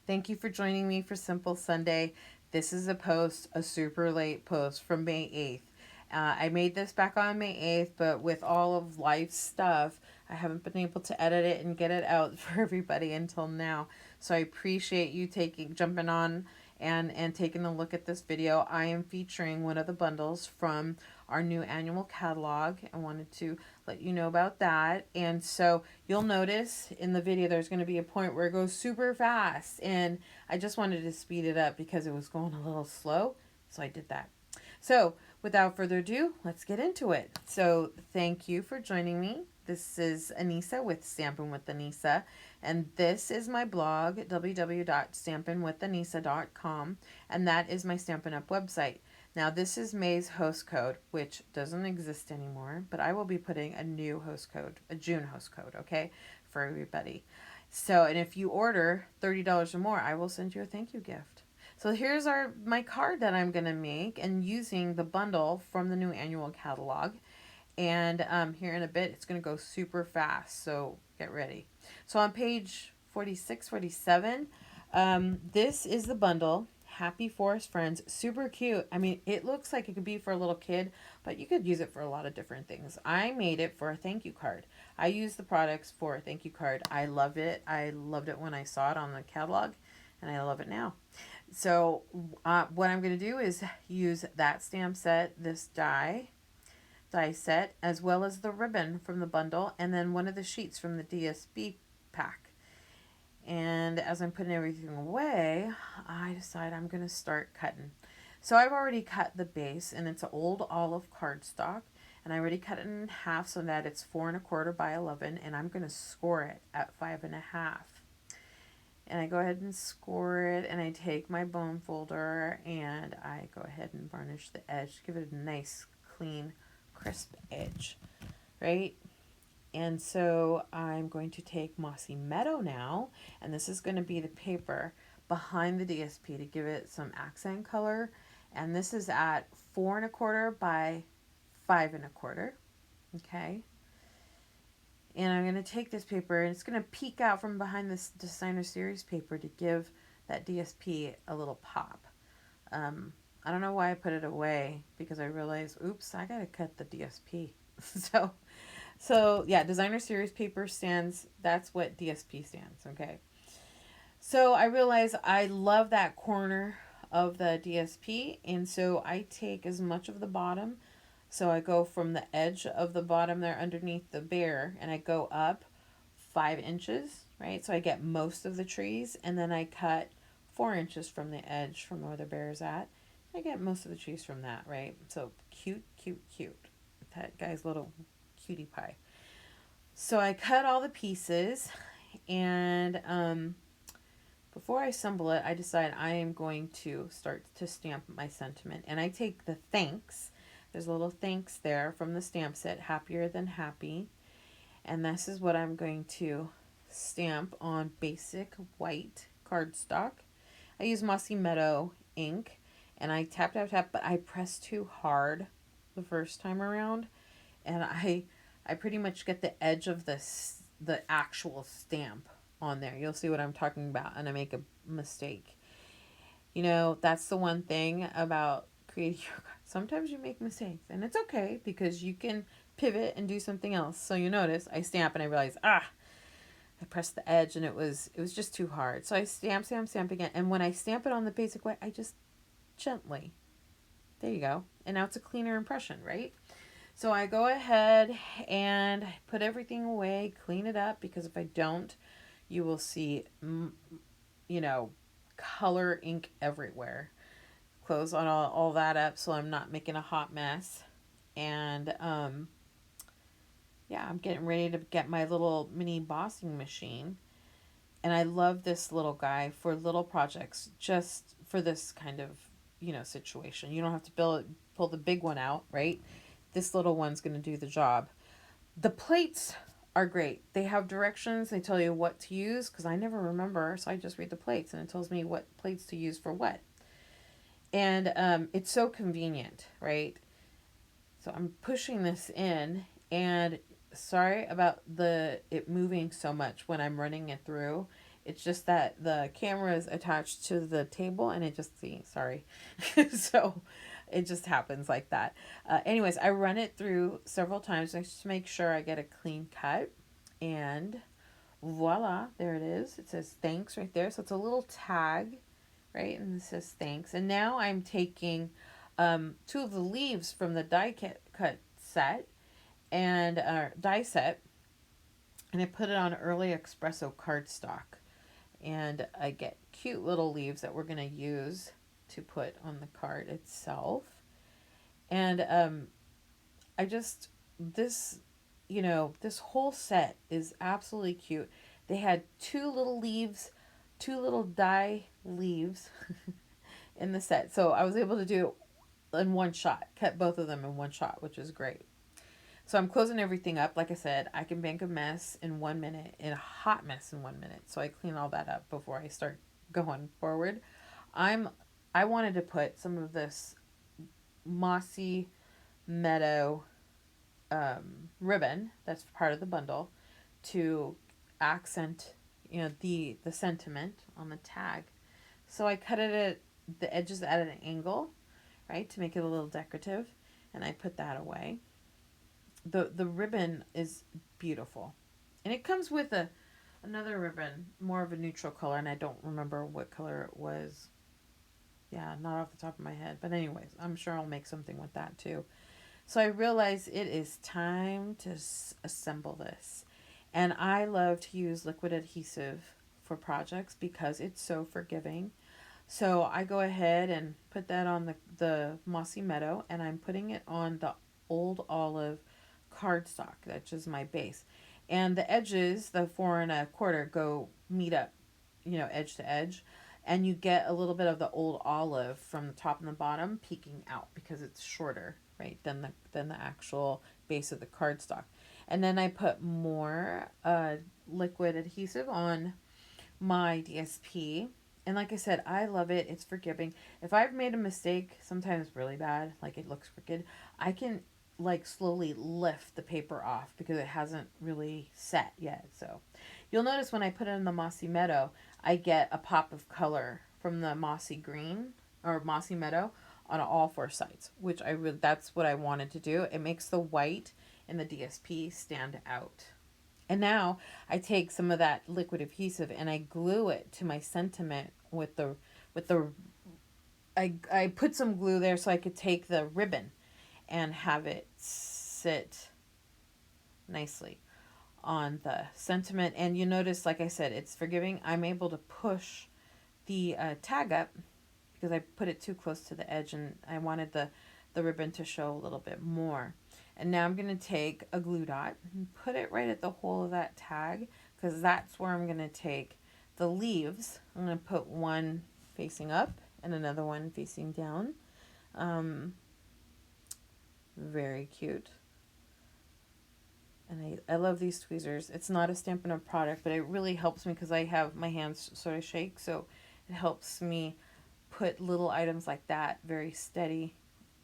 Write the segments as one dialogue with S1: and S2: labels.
S1: Thank you for joining me for Simple Sunday. This is a super late post from May 8th. I made this back on May 8th, but with all of life stuff, I haven't been able to edit it and get it out for everybody until now. So I appreciate you jumping on and taking a look at this video. I am featuring one of the bundles from our new annual catalog. I wanted to let you know about that. And so you'll notice in the video there's going to be a point where it goes super fast, and I just wanted to speed it up because it was going a little slow, so I did that. So without further ado, let's get into it. So thank you for joining me. This is Anissa with Stampin' with Anissa, and this is my blog, www.stampinwithanissa.com, and that is my Stampin' Up website. Now this is May's host code, which doesn't exist anymore, but I will be putting a new host code, a June host code, okay, for everybody. So, and if you order $30 or more, I will send you a thank you gift. So here's my card that I'm going to make and using the bundle from the new annual catalog. And here in a bit, it's going to go super fast, so get ready. So on page 46, 47, this is the bundle. Happy Forest Friends. Super cute. I mean, it looks like it could be for a little kid, but you could use it for a lot of different things. I made it for a thank you card. I used the products for a thank you card. I love it. I loved it when I saw it on the catalog, and I love it now. So what I'm going to do is use that stamp set, this die set, as well as the ribbon from the bundle, and then one of the sheets from the DSB pack. And as I'm putting everything away, I decide I'm going to start cutting. So I've already cut the base, and it's an old olive cardstock, and I already cut it in half so that it's 4 1/4 by 11, and I'm going to score it at 5 1/2. And I go ahead and score it, and I take my bone folder and I go ahead and varnish the edge, give it a nice, clean, crisp edge, right? And so I'm going to take Mossy Meadow now, and this is going to be the paper behind the DSP to give it some accent color. And this is at 4 1/4 by 5 1/4. Okay. And I'm going to take this paper, and it's going to peek out from behind this designer series paper to give that DSP a little pop. I don't know why I put it away, because I realized, oops, I got to cut the DSP. So yeah, designer series paper stands, that's what DSP stands, okay? So I realize I love that corner of the DSP, and so I take as much of the bottom. So I go from the edge of the bottom there underneath the bear, and I go up 5 inches, right? So I get most of the trees, and then I cut 4 inches from the edge from where the bear is at. I get most of the trees from that, right? So cute, cute, cute. That guy's little cutie pie. So I cut all the pieces, and before I assemble it, I decide I am going to start to stamp my sentiment. And I take the thanks. There's a little thanks there from the stamp set, Happier Than Happy. And this is what I'm going to stamp on basic white cardstock. I use Mossy Meadow ink, and I tap, tap, tap, but I press too hard the first time around, and I pretty much get the edge of the actual stamp on there. You'll see what I'm talking about, and I make a mistake. You know, that's the one thing about creating your card. Sometimes you make mistakes, and it's okay because you can pivot and do something else. So you notice I stamp, and I realize, I pressed the edge, and it was just too hard. So I stamp again, and when I stamp it on the basic way, I just gently, there you go, and now it's a cleaner impression, right? So I go ahead and put everything away, clean it up, because if I don't, you will see, you know, color ink everywhere. Close on all that up so I'm not making a hot mess. And yeah, I'm getting ready to get my little mini embossing machine. And I love this little guy for little projects, just for this kind of, situation. You don't have to pull the big one out, right? This little one's going to do the job. The plates are great. They have directions. They tell you what to use, because I never remember, so I just read the plates, and it tells me what plates to use for what. And it's so convenient, right? So I'm pushing this in, and sorry about it moving so much when I'm running it through. It's just that the camera is attached to the table and it just, see, sorry. So it just happens like that. Anyways, I run it through several times just to make sure I get a clean cut. And voila, there it is. It says thanks right there. So it's a little tag, right? And it says thanks. And now I'm taking two of the leaves from the cut set and die set, and I put it on early espresso cardstock. And I get cute little leaves that we're going to use to put on the card itself. And I just, this, this whole set is absolutely cute. They had two little leaves, two little die leaves in the set. So I was able to do it in one shot, cut both of them in one shot, which is great. So I'm closing everything up. Like I said, I can make a mess in 1 minute, in a hot mess in 1 minute. So I clean all that up before I start going forward. I wanted to put some of this mossy meadow ribbon that's part of the bundle to accent, the sentiment on the tag. So I cut it at the edges at an angle, right, to make it a little decorative, and I put that away. The ribbon is beautiful, and it comes with another ribbon, more of a neutral color, and I don't remember what color it was. Yeah, not off the top of my head, but anyways, I'm sure I'll make something with that too. So I realized it is time to assemble this, and I love to use liquid adhesive for projects because it's so forgiving. So I go ahead and put that on the mossy meadow, and I'm putting it on the old olive cardstock. That's just my base. And the edges, the 4 1/4, go meet up, edge to edge. And you get a little bit of the old olive from the top and the bottom peeking out because it's shorter, right, than the actual base of the cardstock. And then I put more liquid adhesive on my DSP. And like I said, I love it. It's forgiving. If I've made a mistake, sometimes really bad, like it looks crooked, I can like slowly lift the paper off because it hasn't really set yet. So you'll notice when I put it in the mossy meadow, I get a pop of color from the mossy green or mossy meadow on all 4 sides, which that's what I wanted to do. It makes the white in the DSP stand out. And now I take some of that liquid adhesive and I glue it to my sentiment with the I put some glue there so I could take the ribbon and have it sit nicely on the sentiment. And you notice, like I said, it's forgiving. I'm able to push the tag up because I put it too close to the edge and I wanted the ribbon to show a little bit more. And now I'm going to take a glue dot and put it right at the hole of that tag because that's where I'm going to take the leaves. I'm going to put one facing up and another one facing down. Very cute. And I love these tweezers. It's not a Stampin' Up product, but it really helps me because I have my hands sort of shake. So it helps me put little items like that very steady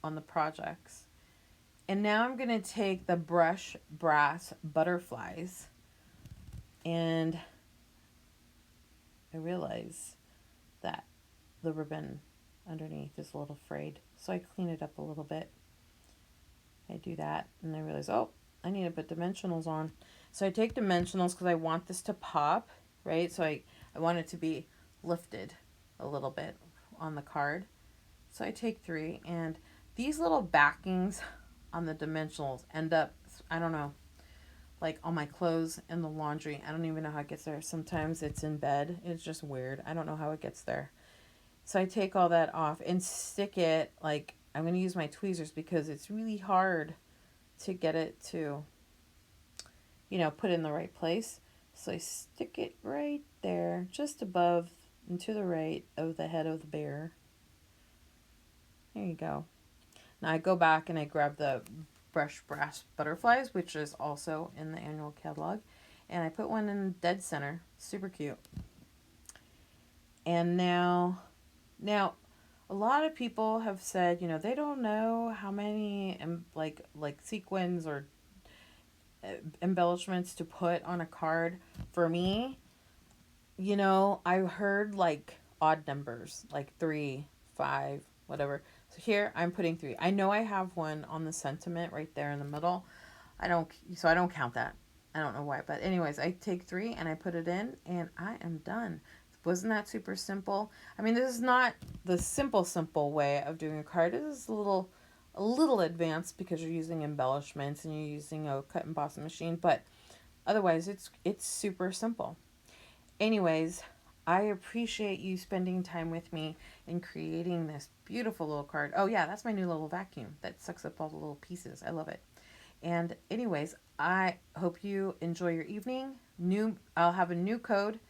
S1: on the projects. And now I'm going to take the brush brass butterflies, and I realize that the ribbon underneath is a little frayed. So I clean it up a little bit. I do that and I realize, oh, I need to put dimensionals on. So I take dimensionals because I want this to pop, right? So I want it to be lifted a little bit on the card. So I take 3, and these little backings on the dimensionals end up, I don't know, like on my clothes in the laundry. I don't even know how it gets there. Sometimes it's in bed. It's just weird. I don't know how it gets there. So I take all that off and stick it, like, I'm going to use my tweezers because it's really hard to get it to, put in the right place. So I stick it right there, just above and to the right of the head of the bear. There you go. Now I go back and I grab the brush brass butterflies, which is also in the annual catalog, and I put one in dead center. Super cute. And now a lot of people have said, they don't know how many like sequins or embellishments to put on a card. For me, you know, I heard like odd numbers, like 3, 5, whatever. So here I'm putting 3. I know I have one on the sentiment right there in the middle. I don't count that. I don't know why, but anyways, I take 3 and I put it in and I am done. Wasn't that super simple? I mean, this is not the simple way of doing a card. This is a little advanced because you're using embellishments and you're using a cut and embossing machine, but otherwise it's super simple. Anyways, I appreciate you spending time with me and creating this beautiful little card. Oh yeah, that's my new little vacuum that sucks up all the little pieces. I love it. And anyways, I hope you enjoy your evening. I'll have a new code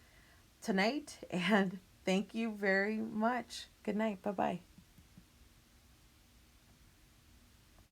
S1: tonight and thank you very much. Good night. Bye-bye.